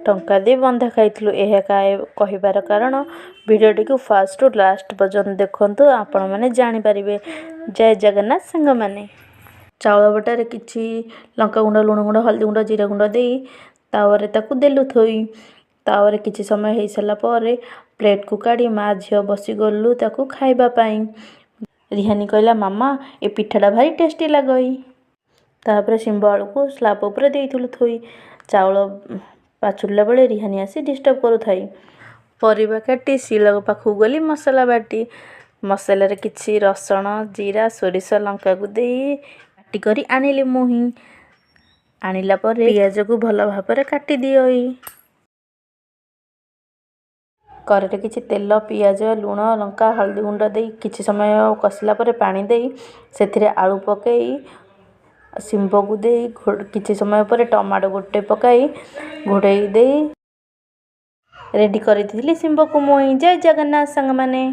ଟଙ୍କା ଦେଇ ବନ୍ଧା ଖାଇଥିଲୁ। ଏହା କହିବାର କାରଣ ଭିଡ଼ିଓଟିକୁ ଫାଷ୍ଟରୁ ଲାଷ୍ଟ ପର୍ଯ୍ୟନ୍ତ ଦେଖନ୍ତୁ, ଆପଣମାନେ ଜାଣିପାରିବେ। ଜୟ ଜଗନ୍ନାଥ ସାଙ୍ଗମାନେ। ଚାଉଳ ବଟାରେ କିଛି ଲଙ୍କାଗୁଣ୍ଡ, ଲୁଣ ଗୁଣ୍ଡ, ହଳଦୀ ଗୁଣ୍ଡ, ଜିରା ଗୁଣ୍ଡ ଦେଇ ତାୱାରେ ତାକୁ ଦେଲୁ ଥୋଇ। ତାୱାରେ କିଛି ସମୟ ହେଇସାରିଲା ପରେ ପ୍ଲେଟ୍କୁ କାଢ଼ି ମା ଝିଅ ବସିଗଲୁ ତାକୁ ଖାଇବା ପାଇଁ। ରିହାନି କହିଲା, ମାମା ଏ ପିଠାଟା ଭାରି ଟେଷ୍ଟି ଲାଗଇ। ତାପରେ ଶିମ୍ବ ଆଳୁକୁ ସ୍ଲାବ୍ ଉପରେ ଦେଇଥିଲୁ ଥୋଇ। ଚାଉଳ ପାଛୁଡ଼ିଲା ବେଳେ ରିହାନି ଆସି ଡିଷ୍ଟର୍ବ କରୁଥାଇ। ପରିବା କାଟି ଶିଳ ପାଖକୁ ଗଲି ମସଲା ବାଟି। ମସଲାରେ କିଛି ରସୁଣ, ଜିରା, ସୋରିଷ, ଲଙ୍କାକୁ ଦେଇ ବାଟି କରି ଆଣିଲି ମୁହିଁ। ଆଣିଲା ପରେ ପିଆଜକୁ ଭଲ ଭାବରେ କାଟିଦିଏ। କଡ଼େଇରେ କିଛି ତେଲ, ପିଆଜ, ଲୁଣ, ଲଙ୍କା, ହଳଦୀ ଗୁଣ୍ଡ ଦେଇ କିଛି ସମୟ କଷିଲା ପରେ ପାଣି ଦେଇ ସେଥିରେ ଆଳୁ ପକାଇ ଶିମ୍ବକୁ ଦେଇ କିଛି ସମୟ ପରେ ଟମାଟୋ ଗୋଟେ ପକାଇ ଘୋଡ଼େଇ ଦେଇ ରେଡ଼ି କରିଥିଲି ଶିମ୍ବକୁ ମୁହିଁ। ଜୟ ଜଗନ୍ନାଥ ସାଙ୍ଗମାନେ।